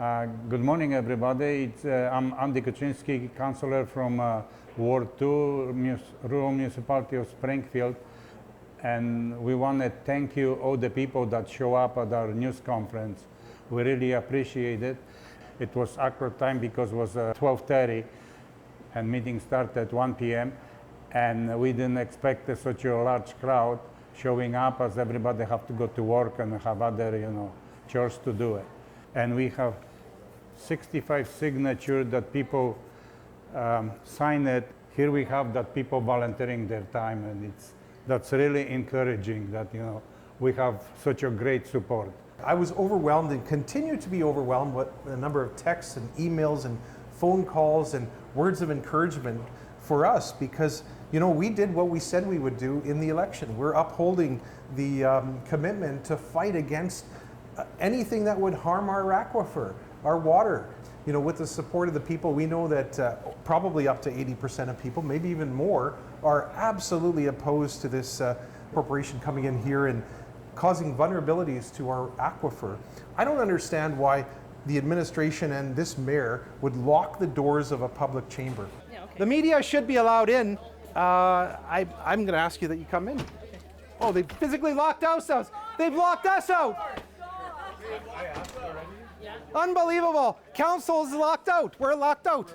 Good morning, everybody. I'm Andy Kuczynski, councillor from Ward 2, Rural Municipality of Springfield. And we want to thank you, all the people that show up at our news conference. We really appreciate it. It was accurate time because it was 12:30 and meeting started at 1 p.m. And we didn't expect such a large crowd showing up, as everybody have to go to work and have other, chores to do it. And we have 65 signatures that people sign it. Here we have that people volunteering their time, and that's really encouraging that we have such a great support. I was overwhelmed and continue to be overwhelmed with the number of texts and emails and phone calls and words of encouragement for us, because we did what we said we would do in the election. We're upholding the commitment to fight against anything that would harm our aquifer, our water. With the support of the people, we know that probably up to 80% of people, maybe even more, are absolutely opposed to this corporation coming in here and causing vulnerabilities to our aquifer. I don't understand why the administration and this mayor would lock the doors of a public chamber. Yeah, okay. The media should be allowed in. I'm going to ask you that you come in. Oh, they physically locked us out. They've locked us out. Unbelievable. Council is locked out. We're locked out.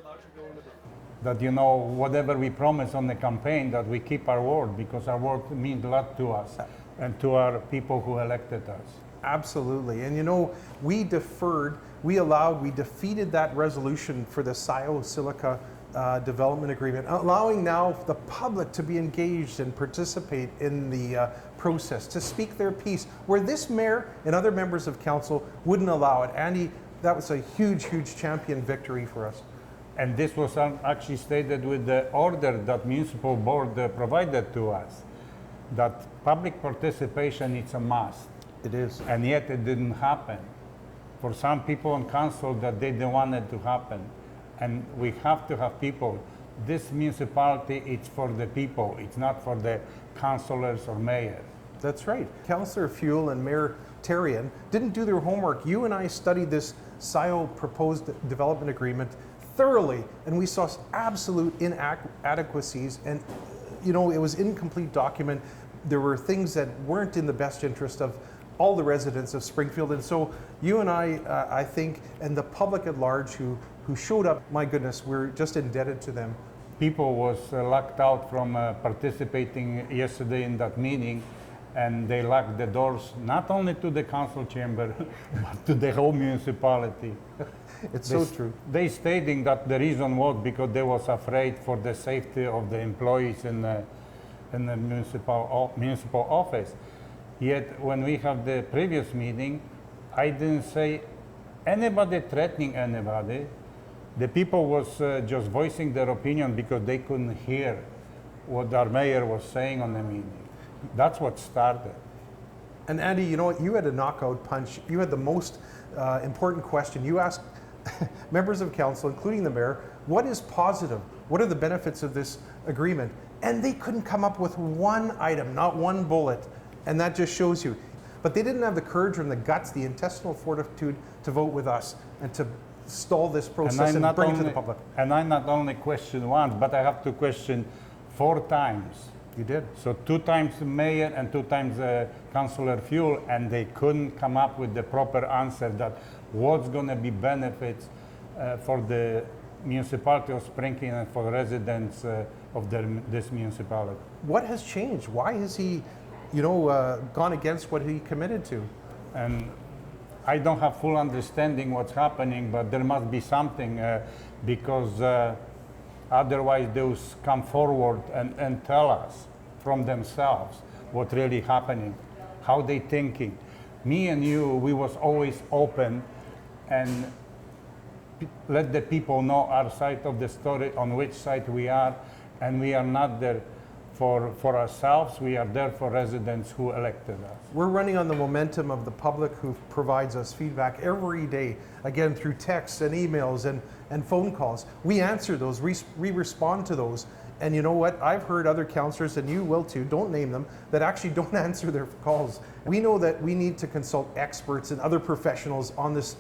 That whatever we promise on the campaign, that we keep our word, because our word means a lot to us and to our people who elected us. Absolutely. And we deferred, we defeated that resolution for the Sio Silica Development Agreement, allowing now the public to be engaged and participate in the process, to speak their piece, where this mayor and other members of council wouldn't allow it. Andy, that was a huge, huge champion victory for us. And this was actually stated with the order that municipal board provided to us, that public participation is a must. It is. And yet it didn't happen. For some people on council, that they didn't want it to happen. And we have to have people. This municipality, it's for the people. It's not for the councillors or mayor. That's right. Councillor Fuel and Mayor Therrien didn't do their homework. You and I studied this Sio proposed development agreement thoroughly, and we saw absolute inadequacies, and it was an incomplete document. There were things that weren't in the best interest of all the residents of Springfield. And so you and I think, and the public at large who showed up, my goodness, we're just indebted to them. People was locked out from participating yesterday in that meeting, and they locked the doors not only to the council chamber, but to the whole municipality. It's so true. They stating that the reason was because they was afraid for the safety of the employees in the municipal office. Yet when we have the previous meeting, I didn't say anybody threatening anybody. The people was just voicing their opinion because they couldn't hear what our mayor was saying on the meeting. That's what started. And Andy, you had a knockout punch. You had the most important question. You asked members of council, including the mayor, what is positive? What are the benefits of this agreement? And they couldn't come up with one item, not one bullet. And that just shows you. But they didn't have the courage and the guts, the intestinal fortitude to vote with us and to stall this process and bring it to the public. And I not only questioned once, but I have to question 4 times. You did. So 2 times the mayor and 2 times Councillor Fuel, and they couldn't come up with the proper answer that what's going to be benefits for the municipality of Springfield and for residents of this municipality. What has changed? Why has he gone against what he committed to? And I don't have full understanding what's happening, but there must be something because otherwise they will come forward and tell us from themselves what's really happening, how they thinking. Me and you, we was always open and let the people know our side of the story, on which side we are, and we are not there for ourselves, we are there for residents who elected us. We're running on the momentum of the public who provides us feedback every day, again through texts and emails and phone calls. We answer those, we respond to those. And you know what? I've heard other councillors, and you will too, don't name them, that actually don't answer their calls. We know that we need to consult experts and other professionals on this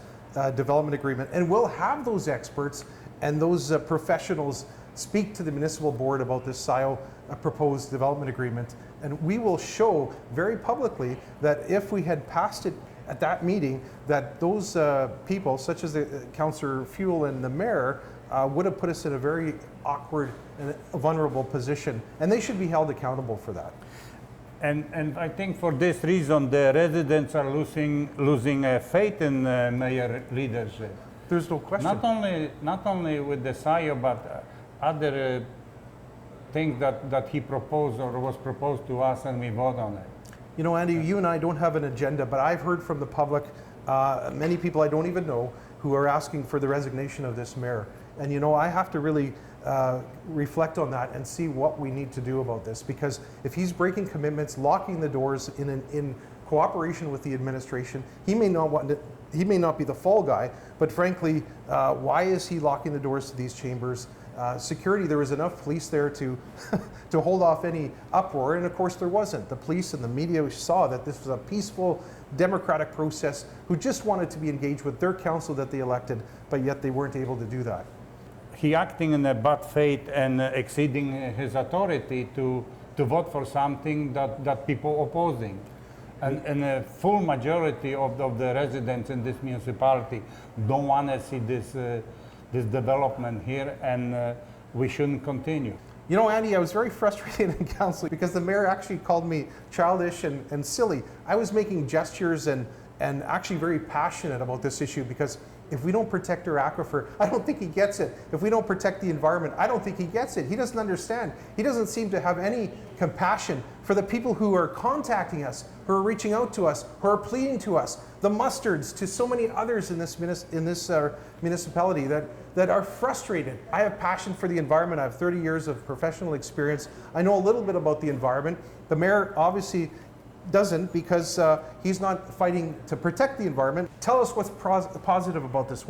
Development Agreement, and we'll have those experts and those professionals speak to the municipal board about this Sio proposed development agreement, and we will show very publicly that if we had passed it at that meeting, that those people, such as the Councillor Fuel and the mayor, would have put us in a very awkward and vulnerable position, and they should be held accountable for that. And I think for this reason, the residents are losing faith in mayor leadership. There's no question. Not only with the Sio, but other things that he proposed or was proposed to us, and we vote on it. You know, Andy, you and I don't have an agenda, but I've heard from the public, many people I don't even know, who are asking for the resignation of this mayor. And you know, I have to really reflect on that and see what we need to do about this, because if he's breaking commitments, locking the doors in cooperation with the administration, he may not be the fall guy, but frankly, why is he locking the doors to these chambers? Security, there was enough police there to to hold off any uproar, and of course there wasn't. The police and the media saw that this was a peaceful, democratic process who just wanted to be engaged with their council that they elected, but yet they weren't able to do that. He acting in a bad faith and exceeding his authority to vote for something that people opposing. And a full majority of the residents in this municipality don't want to see this development here, and we shouldn't continue. You know, Andy, I was very frustrated in council because the mayor actually called me childish and silly. I was making gestures and actually very passionate about this issue, because if we don't protect our aquifer, I don't think he gets it. If we don't protect the environment, I don't think he gets it. He doesn't understand. He doesn't seem to have any compassion for the people who are contacting us, who are reaching out to us, who are pleading to us, the Mustards, to so many others in this municipality that are frustrated. I have passion for the environment. I have 30 years of professional experience. I know a little bit about the environment. The mayor obviously doesn't, because he's not fighting to protect the environment. Tell us what's positive about this.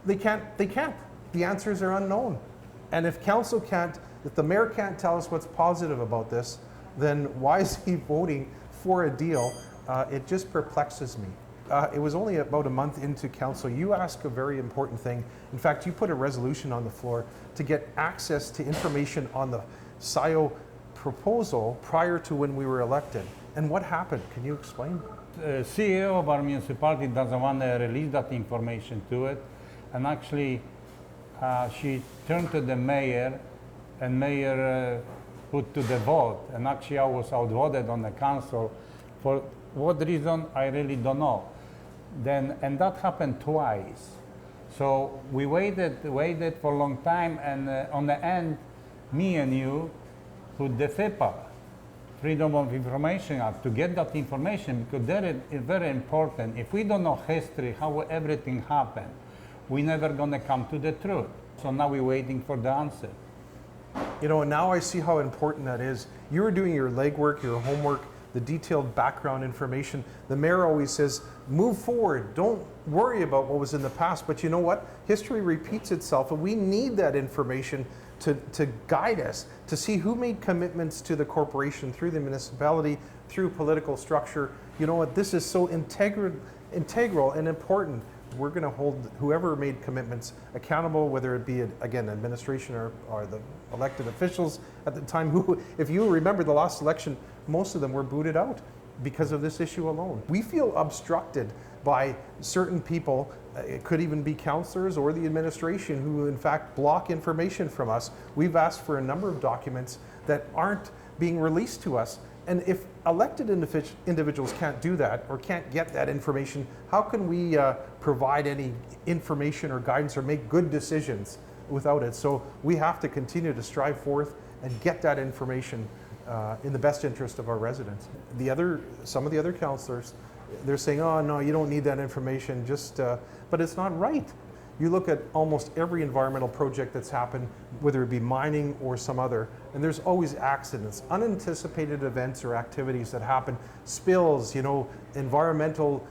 They can't. The answers are unknown. And if council can't, if the mayor can't tell us what's positive about this, then why is he voting for a deal? It just perplexes me. It was only about a month into council. You asked a very important thing. In fact, you put a resolution on the floor to get access to information on the Sio proposal prior to when we were elected. And what happened? Can you explain? The CEO of our municipality doesn't want to release that information to it, and actually she turned to the mayor, and mayor put to the vote, and actually I was outvoted on the council. For what reason, I really don't know. And that happened twice. So we waited for a long time, and on the end, me and you put the FIPA, Freedom of Information Act, to get that information, because that is very important. If we don't know history, how everything happened, we're never going to come to the truth. So now we're waiting for the answer. You know, and now I see how important that is. You were doing your legwork, your homework, the detailed background information. The mayor always says, move forward, don't worry about what was in the past. But you know what? History repeats itself, and we need that information to guide us, to see who made commitments to the corporation through the municipality, through political structure. You know what? This is so integral and important. We're going to hold whoever made commitments accountable, whether it be, again, administration or the elected officials at the time, who, if you remember the last election, most of them were booted out because of this issue alone. We feel obstructed by certain people. It could even be councillors or the administration who in fact block information from us. We've asked for a number of documents that aren't being released to us. And if elected individuals can't do that or can't get that information, how can we provide any information or guidance or make good decisions without it? So we have to continue to strive forth and get that information in the best interest of our residents. Some of the other councillors, they're saying, oh no, you don't need that information, but it's not right. You look at almost every environmental project that's happened, whether it be mining or some other, and there's always accidents, unanticipated events or activities that happen, spills, you know, environmental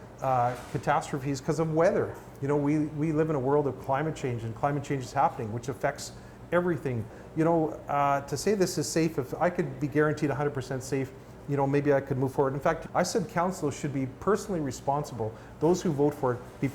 catastrophes because of weather. You know, we live in a world of climate change, and climate change is happening, which affects everything. You know, to say this is safe, if I could be guaranteed 100% safe, you know, maybe I could move forward. In fact, I said councillors should be personally responsible. Those who vote for it be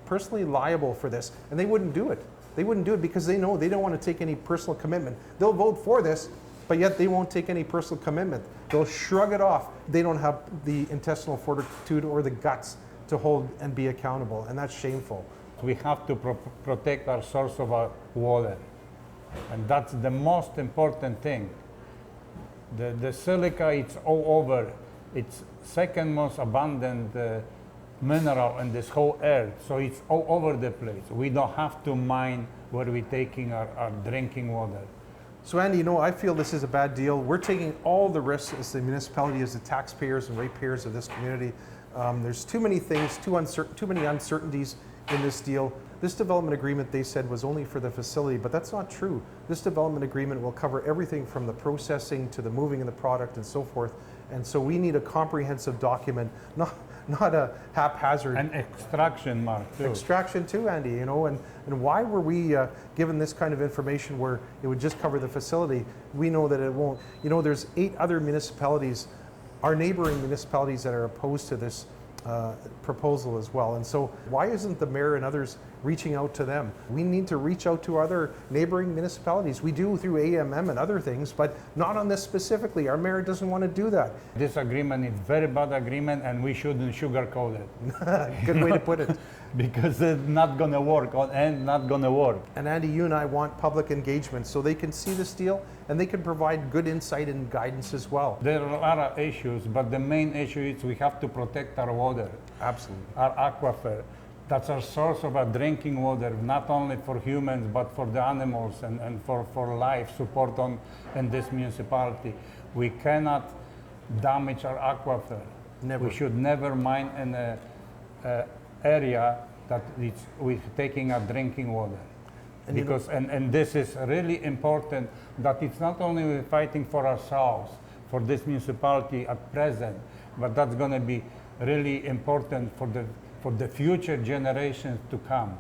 personally liable for this, and they wouldn't do it. They wouldn't do it because they know they don't want to take any personal commitment. They'll vote for this, but yet they won't take any personal commitment. They'll shrug it off. They don't have the intestinal fortitude or the guts to hold and be accountable, and that's shameful. We have to protect our source of our water, and that's the most important thing. The silica, it's all over. It's second most abundant mineral in this whole earth, so it's all over the place. We don't have to mine where we're taking our drinking water. So Andy, you know, I feel this is a bad deal. We're taking all the risks as the municipality, as the taxpayers and ratepayers of this community. There's too many things, too many uncertainties in this deal. This development agreement, they said, was only for the facility, but that's not true. This development agreement will cover everything from the processing to the moving of the product and so forth. And so we need a comprehensive document, not a haphazard. And extraction, Mark, too. Extraction too, Andy, you know, and why were we given this kind of information where it would just cover the facility? We know that it won't. You know, there's 8 other municipalities, our neighboring municipalities, that are opposed to this proposal as well. And so why isn't the mayor and others reaching out to them? We need to reach out to other neighboring municipalities. We do through AMM and other things, but not on this specifically. Our mayor doesn't want to do that. This agreement is very bad agreement, and we shouldn't sugarcoat it. Good way to put it. Because it's not going to work, and not going to work. And Andy, you and I want public engagement so they can see this deal and they can provide good insight and guidance as well. There are a lot of issues, but the main issue is we have to protect our water. Absolutely. Our aquifer. That's our source of our drinking water, not only for humans, but for the animals and for life support in this municipality. We cannot damage our aquifer. Never. We should never mine in an area that we're taking our drinking water. And Because, and this is really important, that it's not only we're fighting for ourselves, for this municipality at present, but that's going to be really important for the future generations to come.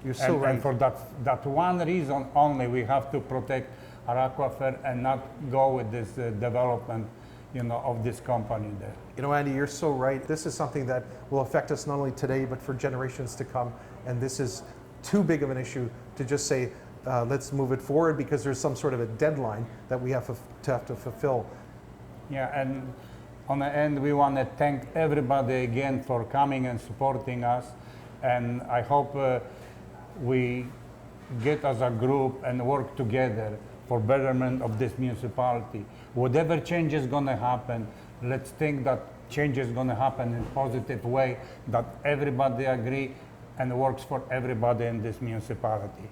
You're so right. And for that one reason only, we have to protect our aquifer and not go with this development, you know, of this company there. You know, Andy, you're so right. This is something that will affect us not only today, but for generations to come. And this is too big of an issue to just say, let's move it forward because there's some sort of a deadline that we have to fulfill. Yeah, and on the end, we want to thank everybody again for coming and supporting us. And I hope we get as a group and work together for betterment of this municipality. Whatever change is going to happen, let's think that change is going to happen in a positive way, that everybody agree and works for everybody in this municipality.